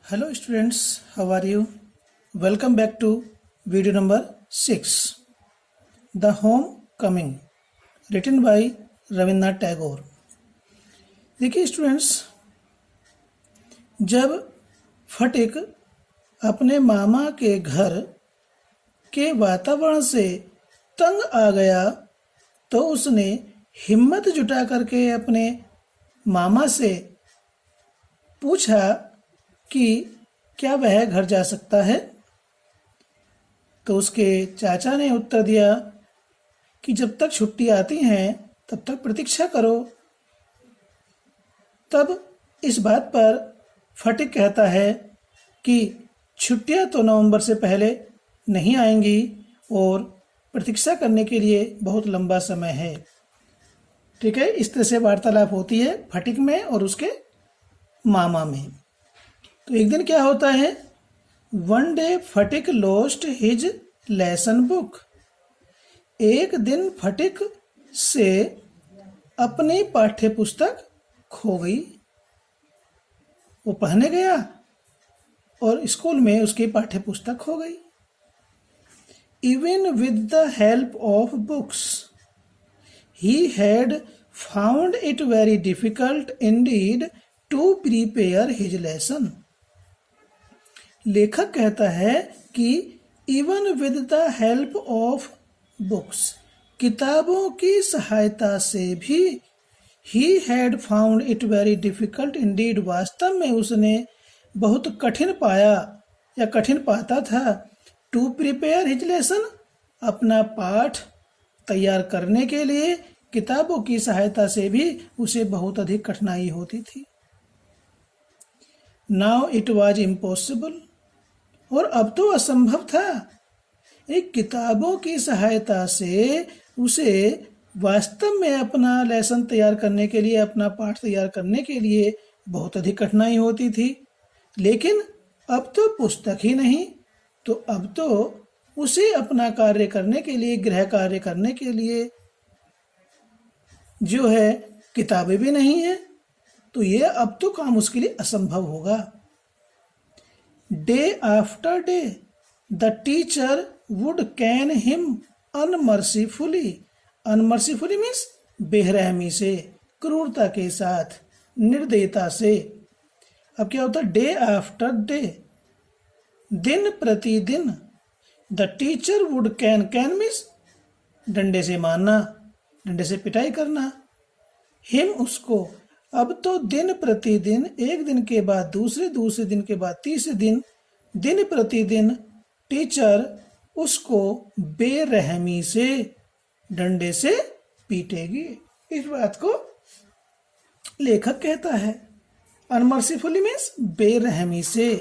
Hello students, how are you? Welcome back to video number 6, The Homecoming, written by Rabindranath Tagore. देखिए students, जब फटिक अपने मामा के घर के वातावरण से तंग आ गया तो उसने हिम्मत जुटा करके अपने मामा से पूछा कि क्या वह घर जा सकता है। तो उसके चाचा ने उत्तर दिया कि जब तक छुट्टी आती हैं तब तक प्रतीक्षा करो। तब इस बात पर फटिक कहता है कि छुट्टियां तो नवंबर से पहले नहीं आएंगी और प्रतीक्षा करने के लिए बहुत लंबा समय है। ठीक है, इस तरह से वार्तालाप होती है फटिक में और उसके मामा में। तो एक दिन क्या होता है, one day Phatik lost his lesson book. एक दिन फटिक से अपनी पाठ्य पुस्तक खो गई। वो पढ़ने गया और स्कूल में उसकी पाठ्य पुस्तक खो गई। Even with the help of books he had found it very difficult indeed to prepare his lesson. लेखक कहता है कि even with the help of books, किताबों की सहायता से भी, he had found it very difficult indeed, वास्तव में उसने बहुत कठिन पाया या कठिन पाता था, टू प्रिपेयर हिज लेसन, अपना पाठ तैयार करने के लिए किताबों की सहायता से भी उसे बहुत अधिक कठिनाई होती थी। नाउ इट वॉज इम्पॉसिबल, और अब तो असंभव था। एक किताबों की सहायता से उसे वास्तव में अपना लेसन तैयार करने के लिए, अपना पाठ तैयार करने के लिए बहुत अधिक कठिनाई होती थी। लेकिन अब तो पुस्तक ही नहीं, तो अब तो उसे अपना कार्य करने के लिए, गृह कार्य करने के लिए जो है किताबें भी नहीं है, तो ये अब तो काम उसके लिए असंभव होगा। Day after day the teacher would cane him unmercifully. Unmercifully means बेरहमी से, क्रूरता के साथ, निर्दयता से। अब क्या होता है, डे आफ्टर डे, दिन प्रतिदिन, the teacher would can, can means डंडे से मारना, डंडे से पिटाई करना, हिम उसको। अब तो दिन प्रतिदिन, एक दिन के बाद दूसरे, दूसरे दिन के बाद तीसरे दिन, दिन प्रतिदिन टीचर उसको बेरहमी से, डंडे से पीटेगी। इस बात को लेखक कहता है। अनमर्सीफुली मीन्स बेरहमी से।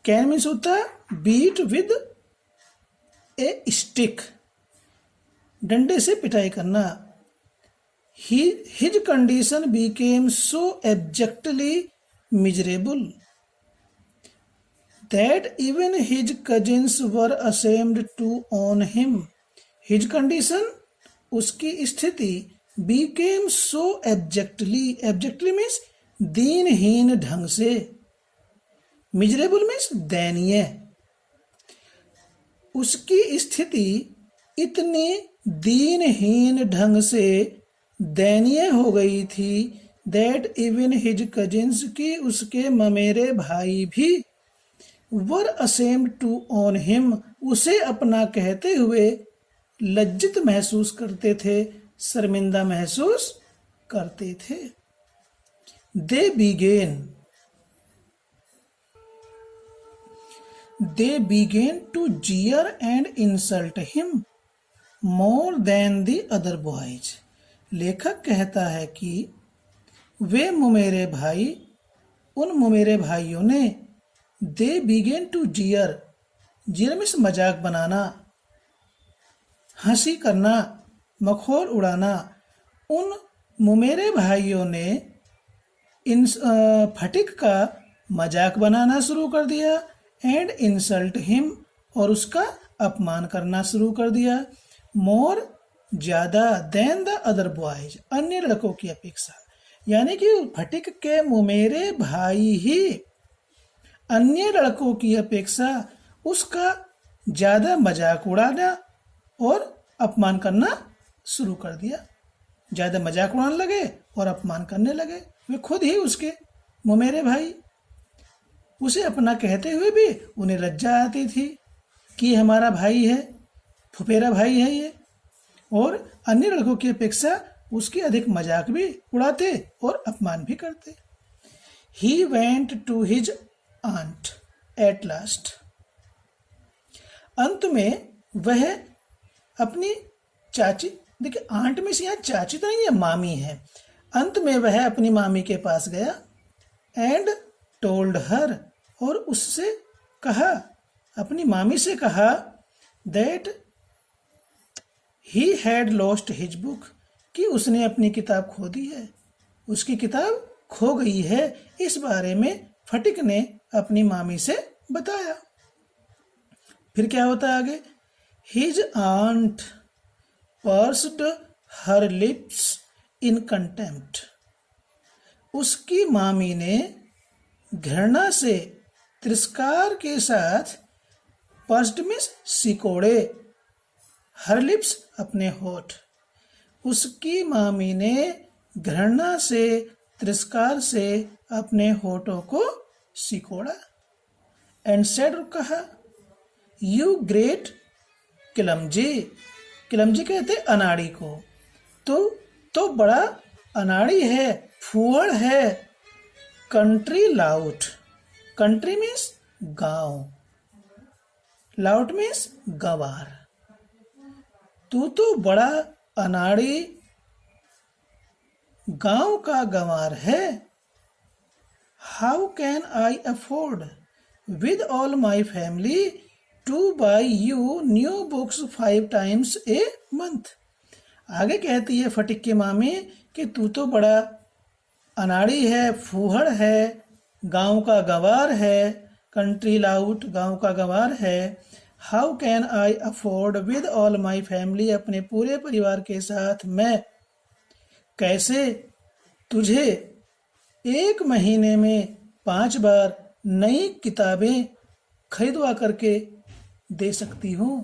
कैन मीन्स होता है बीट विद ए स्टिक, डंडे से पिटाई करना। His condition became so abjectly miserable that even his cousins were ashamed to own him. His condition, उसकी स्थिति, became so abjectly, abjectly means दीनहीन ढंग से, miserable means दयनीय। उसकी स्थिति इतनी दीनहीन ढंग से दयनीय हो गई थी, दैट इवन हिज कजिन्स, की उसके ममेरे भाई भी, वर असेम्ड टू ऑन हिम, उसे अपना कहते हुए लज्जित महसूस करते थे, शर्मिंदा महसूस करते थे। They begin to jeer and insult him more than the other boys. लेखक कहता है कि वे मुमेरे भाई, उन मुमेरे भाइयों ने, दे begin to Jeeyar, Jeeyar means मजाक बनाना, हंसी करना, मखौल उड़ाना। उन मुमेरे भाइयों ने इन फटिक का मजाक बनाना शुरू कर दिया, एंड इंसल्ट हिम, और उसका अपमान करना शुरू कर दिया, मोर ज्यादा, देन द अदर बॉयज, अन्य लड़कों की अपेक्षा। यानी कि फटिक के मुमेरे भाई ही अन्य लड़कों की अपेक्षा उसका ज्यादा मजाक उड़ाना और अपमान करना शुरू कर दिया। ज्यादा मजाक उड़ाने लगे और अपमान करने लगे। वे खुद ही उसके मुमेरे भाई। उसे अपना कहते हुए भी उन्हें लज्जा आती थी कि हमारा भाई है, फुफेरा भाई है ये, और अन्य लड़कों की अपेक्षा उसकी अधिक मजाक भी उड़ाते और अपमान भी करते। He went to his aunt at last. अंत में वह अपनी चाची, देखिए आंट में से यहाँ चाची तो नहीं है, मामी है। अंत में वह अपनी मामी के पास गया एंड टोल्ड हर, और उससे कहा, अपनी मामी से कहा that he had lost his book, कि उसने अपनी किताब खो दी है, उसकी किताब खो गई है। इस बारे में फटिक ने अपनी मामी से बताया। फिर क्या होता है आगे? His aunt pursed her lips in contempt. उसकी मामी ने घृणा से, तिरस्कार के साथ, पर्स्ड मीन्स सिकोड़े, हर लिप्स अपने होठ, उसकी मामी ने घृणा से, तिरस्कार से अपने होठों को सिकोड़ा। एंड सेड, कहा, यू ग्रेट क्लमजी, क्लमजी कहते अनाड़ी को, तो बड़ा अनाड़ी है, फूहड़ है। कंट्री लाउट, कंट्री मीन्स गांव, लाउट मीन्स गंवार। तू तो बड़ा अनाड़ी गांव का गंवार है। How can I afford with all my family two by you new books 5 times a month. आगे कहती है फटिक की मामी कि तू तो बड़ा अनाड़ी है, फूहड़ है, गांव का गंवार है, कंट्री लाउट गांव का गंवार है। How can I afford with all my family, अपने पूरे परिवार के साथ मैं कैसे तुझे 1 महीने में 5 बार नई किताबें खरीदवा करके दे सकती हूँ।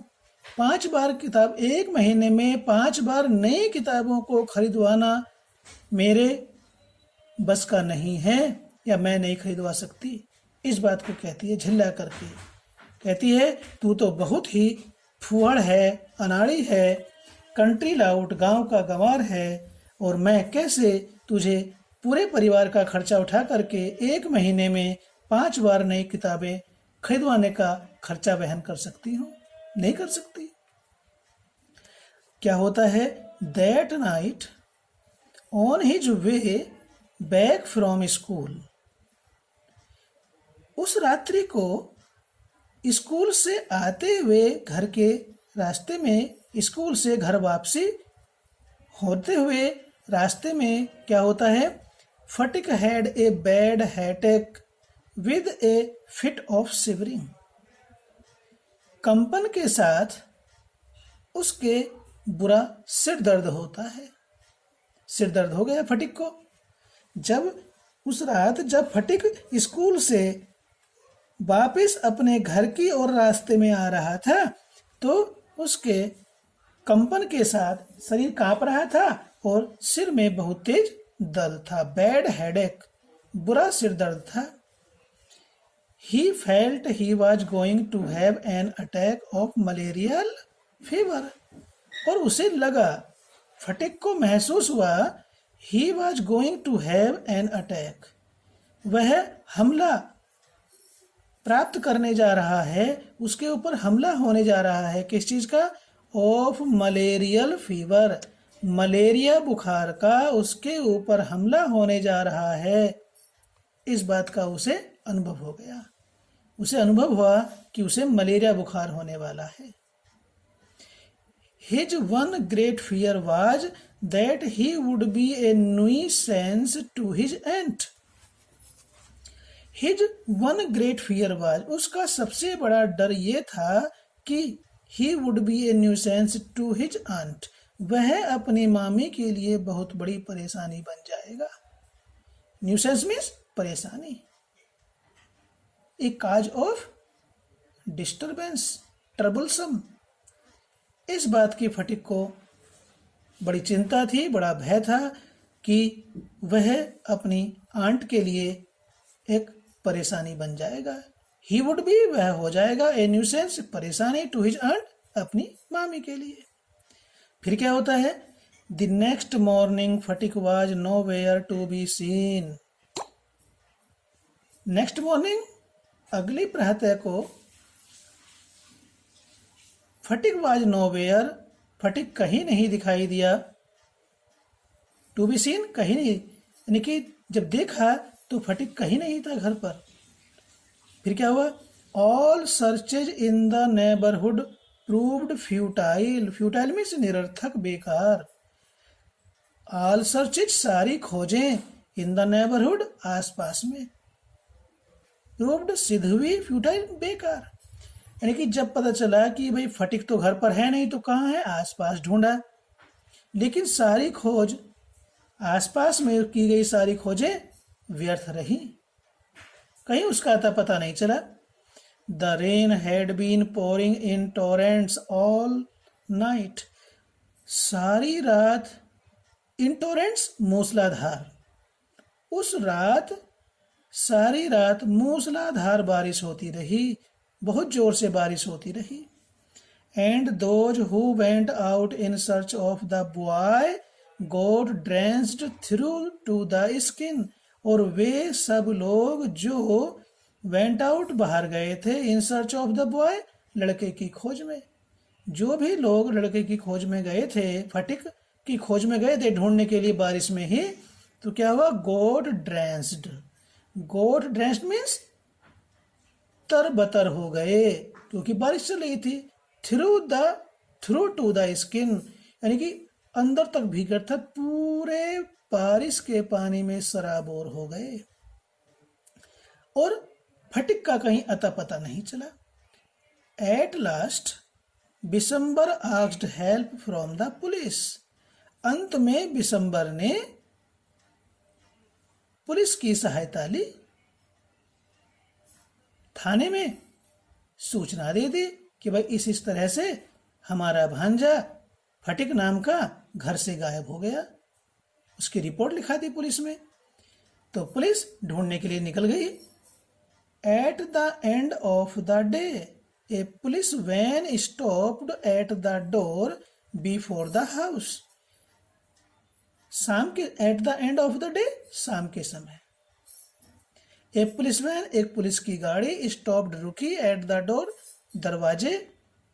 5 बार किताब, 1 महीने में 5 बार नई किताबों को खरीदवाना मेरे बस का नहीं है, या मैं नहीं खरीदवा सकती। इस बात को कहती है झिल्ला करके। कहती है तू तो बहुत ही फूहड़ है, अनाड़ी है, कंट्री लाउट गांव का गंवार है, और मैं कैसे तुझे पूरे परिवार का खर्चा उठा करके 1 महीने में 5 बार नई किताबें खरीदवाने का खर्चा वहन कर सकती हूँ? नहीं कर सकती। क्या होता है? That night on his way back from school, उस रात्रि को स्कूल से आते हुए घर के रास्ते में, स्कूल से घर वापसी होते हुए रास्ते में क्या होता है? Phatik had a bad headache with a fit of shivering. कंपन के साथ उसके बुरा सिर दर्द होता है। सिर दर्द हो गया फटिक को। जब उस रात जब फटिक स्कूल से वापस अपने घर की ओर रास्ते में आ रहा था, तो उसके कंपन के साथ शरीर कांप रहा था और सिर में बहुत तेज दर्द था। बैड हेडेक, बुरा सिर दर्द था। He felt he was going to have an attack of malarial fever, और उसे लगा, फटिक को महसूस हुआ, he was going to have an attack, वह हमला प्राप्त करने जा रहा है, उसके ऊपर हमला होने जा रहा है। किस चीज का? ऑफ मलेरियल फीवर, मलेरिया बुखार का उसके ऊपर हमला होने जा रहा है। इस बात का उसे अनुभव हो गया। उसे अनुभव हुआ कि उसे मलेरिया बुखार होने वाला है। His one great fear was that he would be a nuisance to his aunt. His one great fear was, उसका सबसे बड़ा डर ये था कि he would be a nuisance to his aunt, वह अपनी मामी के लिए बहुत बड़ी परेशानी बन जाएगा। न्यूसेंस मीन्स परेशानी। ए काज ऑफ डिस्टर्बेंस, ट्रबलसम। इस बात की फटिक को बड़ी चिंता थी, बड़ा भय था कि वह अपनी आंट के लिए एक परेशानी बन जाएगा। ही वुड बी, वह हो जाएगा, ए न्यूसेंस, परेशानी, टू हिज आंट, अपनी मामी के लिए। फिर क्या होता है? The next morning Phatik was nowhere to be seen. Next morning, अगली प्रातः को, Phatik was nowhere, Phatik कहीं नहीं दिखाई दिया, टू बी सीन, कहीं नहीं, यानी कि जब देखा तो फटिक कहीं नहीं था घर पर। फिर क्या हुआ? All searches in the neighbourhood proved futile, futile means निरर्थक, बेकार। ऑल सर्चेज, सारी खोजें, इन द नेबरहुड, आसपास में, प्रूव्ड, सिद्ध हुई, फ्यूटाइल, बेकार। यानी कि जब पता चला कि भाई फटिक तो घर पर है नहीं तो कहाँ है, आसपास ढूंढा, लेकिन सारी खोज, आसपास में की गई सारी खोजें व्यर्थ रही, कहीं उसका अता पता नहीं चला। The rain had been pouring in torrents all night, सारी रात, इन टोरेंट्स, मूसलाधार, उस रात, सारी रात मूसलाधार बारिश होती रही, बहुत जोर से बारिश होती रही। And those who went out in search of the boy got drenched through to the skin, और वे सब लोग जो वेंट आउट, बाहर गए थे, इन सर्च ऑफ द बॉय, लड़के की खोज में, जो भी लोग लड़के की खोज में गए थे, फटिक की खोज में गए थे ढूंढने के लिए बारिश में ही, तो क्या हुआ? Got drenched, got drenched means तरबतर हो गए, क्योंकि बारिश चल रही थी। थ्रू टू द स्किन, यानी कि अंदर तक भीग था, पूरे बारिश के पानी में सराबोर हो गए, और फटिक का कहीं अता पता नहीं चला। At last Bishambar asked help from the police, अंत में बिशंबर ने पुलिस की सहायता ली, थाने में सूचना दे दी कि भाई इस तरह से हमारा भांजा फटिक नाम का घर से गायब हो गया। उसकी रिपोर्ट लिखा दी पुलिस में, तो पुलिस ढूंढने के लिए निकल गई। At the end of the day a police van stopped at the door before the house, शाम के, at the end of the day, शाम के समय, ए पुलिस वैन, एक पुलिस की गाड़ी, स्टॉप्ड, रुकी, एट द डोर, दरवाजे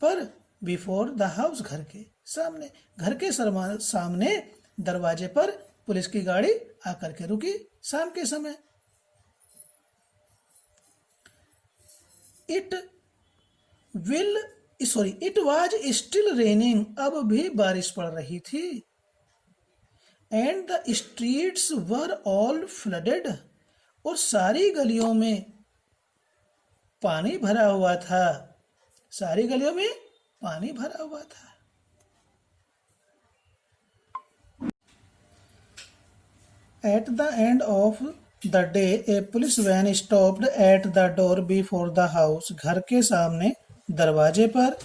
पर, बिफोर द हाउस, घर के सामने, घर के सामने दरवाजे पर पुलिस की गाड़ी आकर के रुकी शाम के समय। इट वाज स्टिल रेनिंग, अब भी बारिश पड़ रही थी। And the streets were all flooded, और सारी गलियों में पानी भरा हुआ था, सारी गलियों में पानी भरा हुआ था। At the end of the day, a police van stopped at the door before the house. घर के सामने दरवाजे पर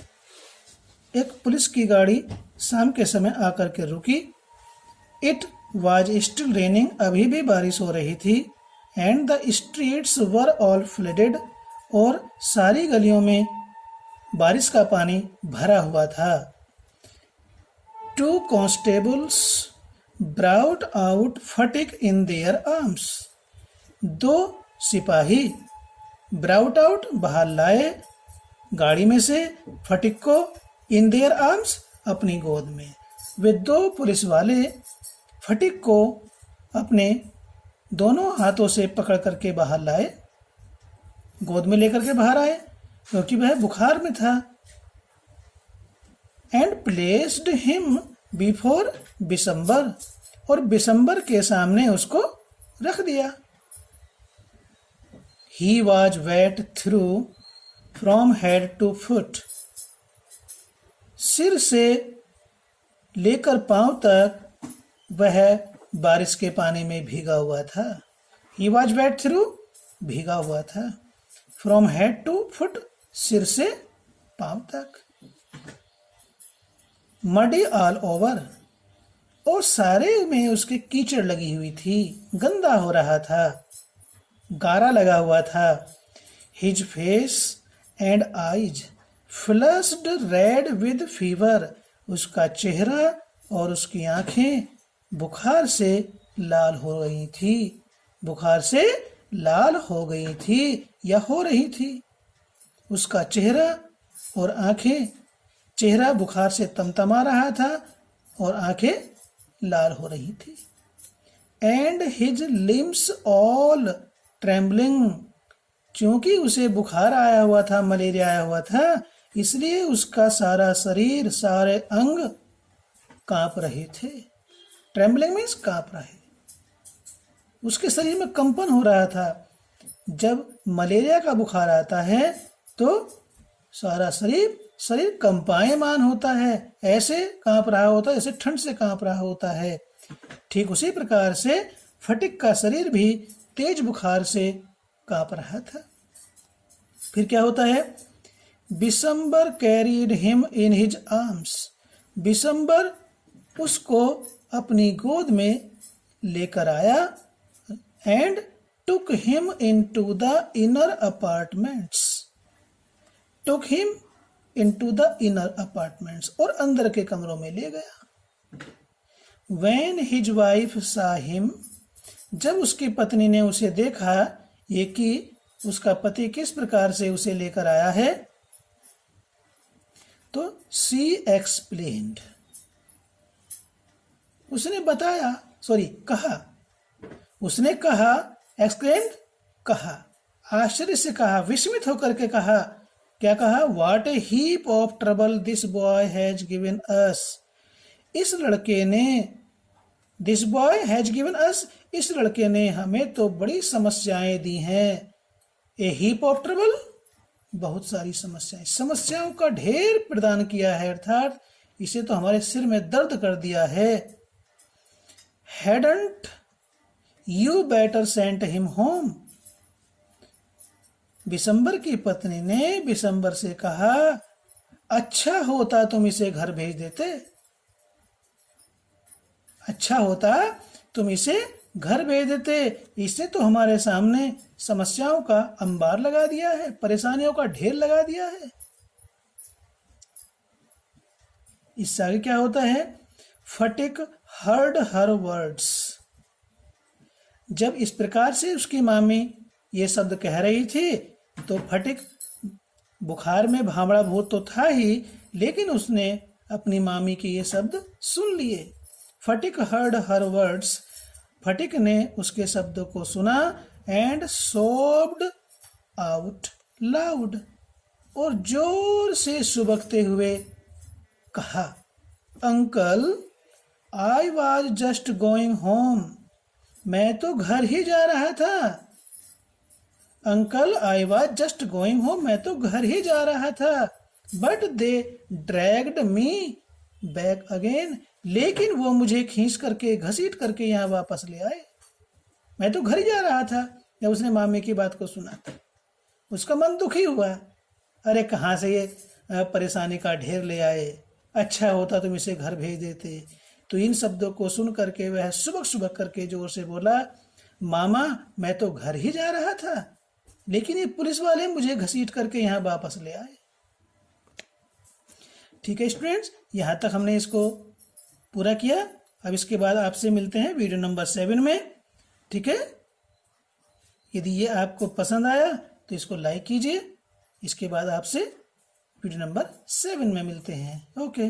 एक पुलिस की गाड़ी शाम के समय आकर के रुकी। It was still raining, अभी भी बारिश हो रही थी। And the streets were all flooded, और सारी गलियों में बारिश का पानी भरा हुआ था। Two constables brought out Sphatik in their arms, दो सिपाही brought out, बाहर लाए गाड़ी में से, फटिक को in their arms, अपनी गोद में। वे दो पुलिस वाले फटिक को अपने दोनों हाथों से पकड़ करके बाहर लाए, गोद में लेकर के बाहर आए, क्योंकि वह बुखार में था। And placed him before Bishambar, और बिशंबर के सामने उसको रख दिया। He was wet through from head to foot, सिर से लेकर पांव तक वह बारिश के पानी में भीगा हुआ था। ही वॉज वेट थ्रू, भीगा हुआ था। फ्रॉम हेड टू फुट, सिर से पांव तक। मडी ऑल ओवर, और सारे में उसके कीचड़ लगी हुई थी, गंदा हो रहा था, गारा लगा हुआ था। His face and eyes flushed read with fever, उसका चेहरा और उसकी आंखें बुखार से लाल हो गई थी, बुखार से लाल हो गई थी या हो रही थी। उसका चेहरा और आंखें, चेहरा बुखार से तमतमा रहा था और आंखें लाल हो रही थी। And his limbs all trembling, क्योंकि उसे बुखार आया हुआ था, मलेरिया आया हुआ था, इसलिए उसका सारा शरीर, सारे अंग कांप रहे थे। ट्रेम्बलिंग मीन्स कांप रहे, उसके शरीर में कंपन हो रहा था। जब मलेरिया का बुखार आता है तो सारा शरीर कंपायमान होता है, ऐसे कांप रहा होता है, ऐसे ठंड से कांप रहा होता है। ठीक उसी प्रकार से फटिक का शरीर भी तेज बुखार से कांप रहा था। फिर क्या होता है? Bishambar carried him in his arms, Bishambar उसको अपनी गोद में लेकर आया। And took him into the inner apartments, took him into the inner apartments, और अंदर के कमरों में ले गया। व्हेन हिज वाइफ सा हिम, जब उसकी पत्नी ने उसे देखा, ये कि उसका पति किस प्रकार से उसे लेकर आया है, तो शी एक्सप्लेन्ड, उसने बताया, कहा, उसने कहा, एक्सक्लेम्ड कहा, आश्चर्य से कहा, विस्मित होकर के कहा। क्या कहा? What A heap of trouble this boy has given us, इस लड़के ने, this boy has given us, इस लड़के ने हमें तो बड़ी समस्याएं दी हैं। ए हीप ऑफ ट्रबल, बहुत सारी समस्याएं, समस्याओं का ढेर प्रदान किया है, अर्थात इसे तो हमारे सिर में दर्द कर दिया है। Hadn't you better sent him home, Bishambar की पत्नी ने बिशंबर से कहा, अच्छा होता तुम इसे घर भेज देते, अच्छा होता तुम इसे घर भेज देते, इसने तो हमारे सामने समस्याओं का अंबार लगा दिया है, परेशानियों का ढेर लगा दिया है। इससे आगे क्या होता है? फटिक हर्ड हर वर्ड्स, जब इस प्रकार से उसकी मामी ये शब्द कह रही थी तो फटिक बुखार में भावड़ा भूत तो था ही, लेकिन उसने अपनी मामी के ये शब्द सुन लिए। फटिक हर्ड हर वर्ड्स, फटिक ने उसके शब्दों को सुना। एंड सोब्ड आउट लाउड, और जोर से सुबकते हुए कहा, uncle I was just going home, मैं तो घर ही जा रहा था। Uncle I was just going home, मैं तो घर ही जा रहा था। But they dragged me back again, लेकिन वो मुझे खींच करके, घसीट करके यहाँ वापस ले आए। मैं तो घर ही जा रहा था। जब उसने मामी की बात को सुना था, उसका मन दुखी हुआ। अरे कहाँ से ये परेशानी का ढेर ले आए, अच्छा होता तुम इसे घर भेज देते। तो इन शब्दों को सुन करके वह सुबक सुबक करके जोर से बोला, मामा मैं तो घर ही जा रहा था, लेकिन ये पुलिस वाले मुझे घसीट करके यहाँ वापस ले आए। ठीक है स्टूडेंट्स, यहाँ तक हमने इसको पूरा किया। अब इसके बाद आपसे मिलते हैं वीडियो नंबर 7 में। ठीक है, यदि ये आपको पसंद आया तो इसको लाइक कीजिए। इसके बाद आपसे वीडियो नंबर 7 में मिलते हैं। Okay,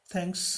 thanks.